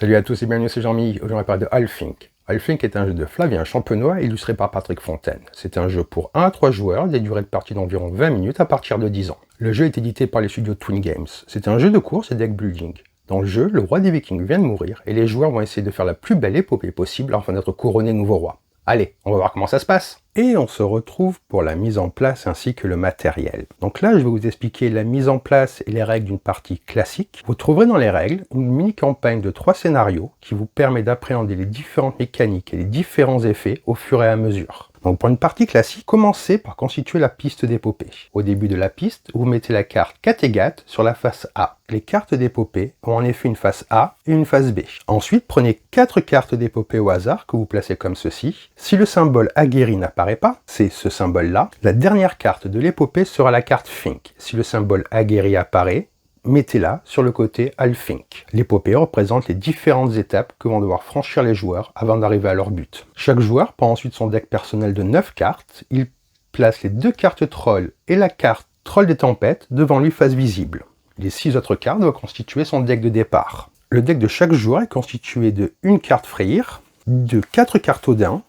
Salut à tous et bienvenue, c'est Jean-Mi. Aujourd'hui on va parler de Halfink. Halfink est un jeu de Flavien Champenois illustré par Patrick Fontaine. C'est un jeu pour 1 à 3 joueurs, des durées de partie d'environ 20 minutes à partir de 10 ans. Le jeu est édité par les studios Twin Games. C'est un jeu de course et deck building. Dans le jeu, le roi des Vikings vient de mourir et les joueurs vont essayer de faire la plus belle épopée possible afin d'être couronnés nouveau roi. Allez, on va voir comment ça se passe. Et on se retrouve pour la mise en place ainsi que le matériel. Donc là, je vais vous expliquer la mise en place et les règles d'une partie classique. Vous trouverez dans les règles une mini-campagne de 3 scénarios qui vous permet d'appréhender les différentes mécaniques et les différents effets au fur et à mesure. Donc pour une partie classique, commencez par constituer la piste d'épopée. Au début de la piste, vous mettez la carte Kattegat sur la face A. Les cartes d'épopée ont en effet une face A et une face B. Ensuite, prenez 4 cartes d'épopée au hasard que vous placez comme ceci. Si le symbole aguerri n'apparaît pas, c'est ce symbole-là. La dernière carte de l'épopée sera la carte Fink. Si le symbole aguerri apparaît, mettez-la sur le côté Halfink. L'épopée représente les différentes étapes que vont devoir franchir les joueurs avant d'arriver à leur but. Chaque joueur prend ensuite son deck personnel de 9 cartes. Il place les 2 cartes Troll et la carte Troll des Tempêtes devant lui face visible. Les 6 autres cartes doivent constituer son deck de départ. Le deck de chaque joueur est constitué de 1 carte Freyr, de 4 cartes Odin,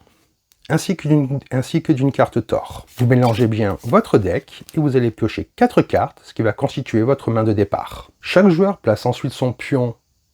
ainsi que d'une carte Thor. Vous mélangez bien votre deck et vous allez piocher 4 cartes, ce qui va constituer votre main de départ. Chaque joueur place ensuite son pion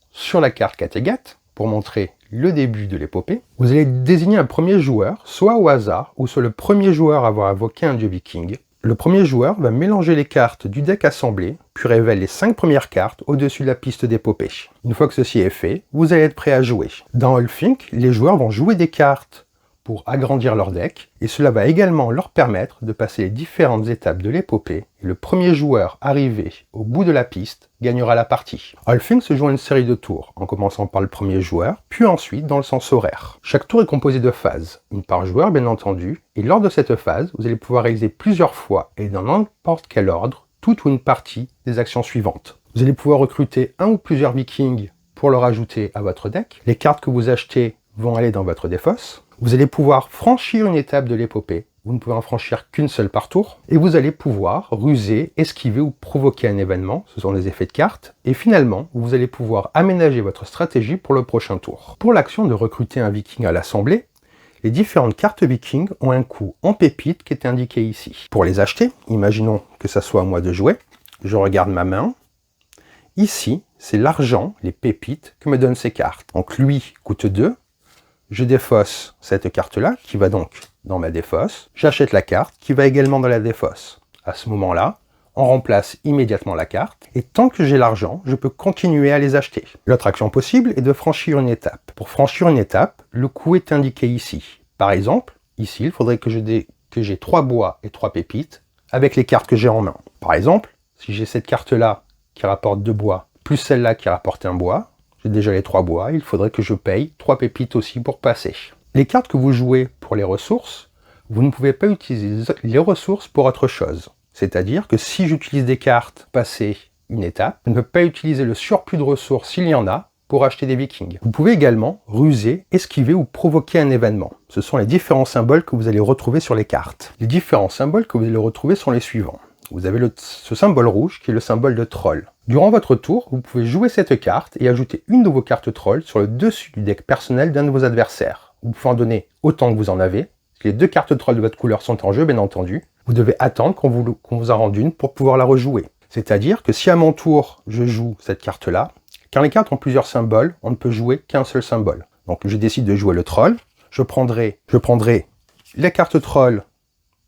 sur la carte Kattegat pour montrer le début de l'épopée. Vous allez désigner un premier joueur, soit au hasard, ou soit le premier joueur à avoir invoqué un dieu viking. Le premier joueur va mélanger les cartes du deck assemblé, puis révèle les 5 premières cartes au-dessus de la piste d'épopée. Une fois que ceci est fait, vous allez être prêt à jouer. Dans Halfink, les joueurs vont jouer des cartes pour agrandir leur deck, et cela va également leur permettre de passer les différentes étapes de l'épopée, et le premier joueur arrivé au bout de la piste gagnera la partie. Halfink se joue en une série de tours, en commençant par le premier joueur, puis ensuite dans le sens horaire. Chaque tour est composé de phases, une par joueur bien entendu, et lors de cette phase, vous allez pouvoir réaliser plusieurs fois, et dans n'importe quel ordre, toute ou une partie des actions suivantes. Vous allez pouvoir recruter un ou plusieurs vikings pour leur ajouter à votre deck. Les cartes que vous achetez vont aller dans votre défausse. Vous allez pouvoir franchir une étape de l'épopée. Vous ne pouvez en franchir qu'une seule par tour. Et vous allez pouvoir ruser, esquiver ou provoquer un événement. Ce sont des effets de cartes. Et finalement, vous allez pouvoir aménager votre stratégie pour le prochain tour. Pour l'action de recruter un viking à l'assemblée, les différentes cartes vikings ont un coût en pépites qui est indiqué ici. Pour les acheter, imaginons que ça soit à moi de jouer. Je regarde ma main. Ici, c'est l'argent, les pépites, que me donnent ces cartes. Donc lui coûte 2. Je défausse cette carte-là, qui va donc dans ma défausse. J'achète la carte, qui va également dans la défausse. À ce moment-là, on remplace immédiatement la carte, et tant que j'ai l'argent, je peux continuer à les acheter. L'autre action possible est de franchir une étape. Pour franchir une étape, le coût est indiqué ici. Par exemple, ici, il faudrait que j'ai 3 bois et 3 pépites avec les cartes que j'ai en main. Par exemple, si j'ai cette carte-là qui rapporte 2 bois, plus celle-là qui rapporte 1 bois, j'ai déjà les 3 bois, il faudrait que je paye 3 pépites aussi pour passer. Les cartes que vous jouez pour les ressources, vous ne pouvez pas utiliser les ressources pour autre chose. C'est-à-dire que si j'utilise des cartes pour passer une étape, je ne peux pas utiliser le surplus de ressources s'il y en a pour acheter des vikings. Vous pouvez également ruser, esquiver ou provoquer un événement. Ce sont les différents symboles que vous allez retrouver sur les cartes. Les différents symboles que vous allez retrouver sont les suivants. Vous avez ce symbole rouge qui est le symbole de troll. Durant votre tour, vous pouvez jouer cette carte et ajouter une de vos cartes troll sur le dessus du deck personnel d'un de vos adversaires. Vous pouvez en donner autant que vous en avez. Si les 2 cartes troll de votre couleur sont en jeu, bien entendu, vous devez attendre qu'on vous en rende une pour pouvoir la rejouer. C'est-à-dire que si à mon tour, je joue cette carte-là, quand les cartes ont plusieurs symboles, on ne peut jouer qu'un seul symbole. Donc je décide de jouer le troll. Je prendrai les cartes troll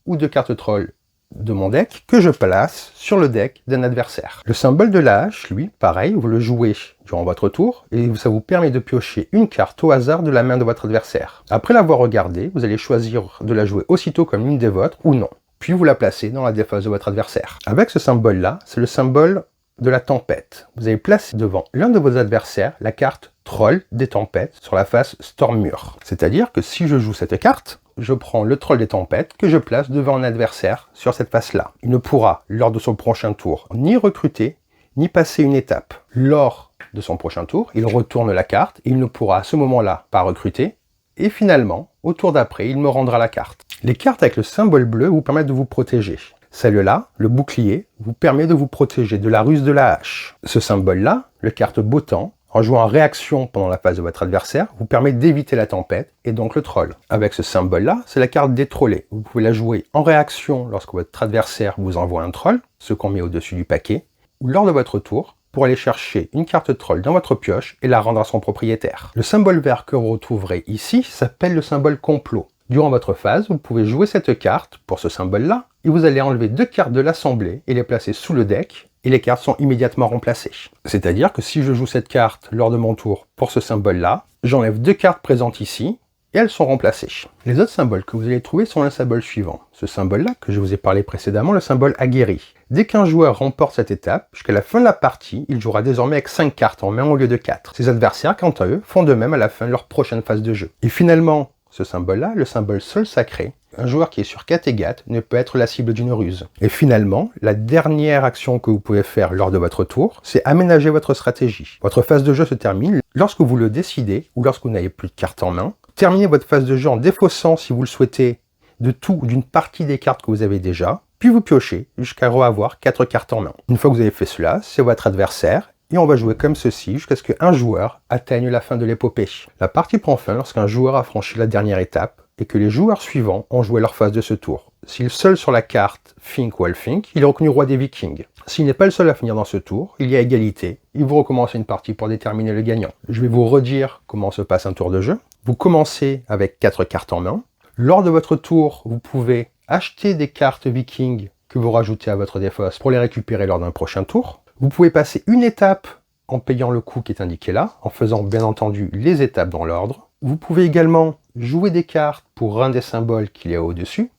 ou 2 cartes troll de mon deck que je place sur le deck d'un adversaire. Le symbole de la hache, lui, pareil, vous le jouez durant votre tour et ça vous permet de piocher une carte au hasard de la main de votre adversaire. Après l'avoir regardée, vous allez choisir de la jouer aussitôt comme l'une des vôtres ou non. Puis vous la placez dans la défausse de votre adversaire. Avec ce symbole-là, c'est le symbole de la tempête. Vous allez placer devant l'un de vos adversaires la carte Troll des Tempêtes sur la face Stormur. C'est-à-dire que si je joue cette carte, je prends le Troll des Tempêtes que je place devant un adversaire sur cette face-là. Il ne pourra, lors de son prochain tour, ni recruter, ni passer une étape. Lors de son prochain tour, il retourne la carte et il ne pourra à ce moment-là pas recruter. Et finalement, au tour d'après, il me rendra la carte. Les cartes avec le symbole bleu vous permettent de vous protéger. Celle-là, le bouclier, vous permet de vous protéger de la ruse de la hache. Ce symbole-là, le carte Beau Temps, en jouant en réaction pendant la phase de votre adversaire, vous permet d'éviter la tempête et donc le troll. Avec ce symbole-là, c'est la carte des trollés. Vous pouvez la jouer en réaction lorsque votre adversaire vous envoie un troll, ce qu'on met au-dessus du paquet, ou lors de votre tour, pour aller chercher une carte troll dans votre pioche et la rendre à son propriétaire. Le symbole vert que vous retrouverez ici s'appelle le symbole complot. Durant votre phase, vous pouvez jouer cette carte pour ce symbole-là, et vous allez enlever 2 cartes de l'assemblée et les placer sous le deck, et les cartes sont immédiatement remplacées. C'est-à-dire que si je joue cette carte lors de mon tour pour ce symbole-là, j'enlève 2 cartes présentes ici, et elles sont remplacées. Les autres symboles que vous allez trouver sont le symbole suivant. Ce symbole-là, que je vous ai parlé précédemment, le symbole aguerri. Dès qu'un joueur remporte cette étape, jusqu'à la fin de la partie, il jouera désormais avec 5 cartes en main au lieu de 4. Ses adversaires, quant à eux, font de même à la fin de leur prochaine phase de jeu. Et finalement, ce symbole-là, le symbole sol sacré, un joueur qui est sur Kattegat ne peut être la cible d'une ruse. Et finalement, la dernière action que vous pouvez faire lors de votre tour, c'est aménager votre stratégie. Votre phase de jeu se termine lorsque vous le décidez ou lorsque vous n'avez plus de cartes en main. Terminez votre phase de jeu en défaussant, si vous le souhaitez, de tout ou d'une partie des cartes que vous avez déjà, puis vous piochez jusqu'à avoir 4 cartes en main. Une fois que vous avez fait cela, c'est votre adversaire, et on va jouer comme ceci jusqu'à ce qu'un joueur atteigne la fin de l'épopée. La partie prend fin lorsqu'un joueur a franchi la dernière étape, et que les joueurs suivants ont joué leur phase de ce tour. S'il est seul sur la carte Fink ou Alfink, il est reconnu roi des Vikings. S'il n'est pas le seul à finir dans ce tour, il y a égalité, et vous recommencez une partie pour déterminer le gagnant. Je vais vous redire comment se passe un tour de jeu. Vous commencez avec 4 cartes en main. Lors de votre tour, vous pouvez acheter des cartes Vikings que vous rajoutez à votre défausse pour les récupérer lors d'un prochain tour. Vous pouvez passer une étape en payant le coût qui est indiqué là, en faisant bien entendu les étapes dans l'ordre. Vous pouvez également jouer des cartes pour un des symboles qu'il y a au-dessus,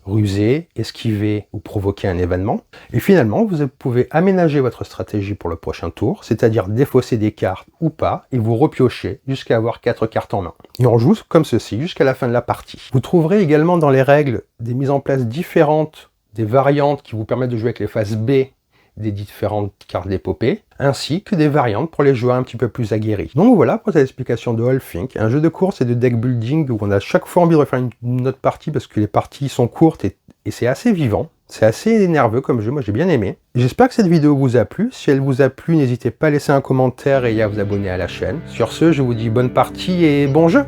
ruser, esquiver ou provoquer un événement. Et finalement, vous pouvez aménager votre stratégie pour le prochain tour, c'est-à-dire défausser des cartes ou pas, et vous repiocher jusqu'à avoir 4 cartes en main. Et on joue comme ceci jusqu'à la fin de la partie. Vous trouverez également dans les règles des mises en place différentes, des variantes qui vous permettent de jouer avec les phases B des différentes cartes d'épopée, ainsi que des variantes pour les joueurs un petit peu plus aguerris. Donc voilà pour cette explication de Olfink, un jeu de course et de deck building où on a chaque fois envie de refaire une autre partie parce que les parties sont courtes et c'est assez vivant. C'est assez nerveux comme jeu, moi j'ai bien aimé. J'espère que cette vidéo vous a plu. Si elle vous a plu, n'hésitez pas à laisser un commentaire et à vous abonner à la chaîne. Sur ce, je vous dis bonne partie et bon jeu!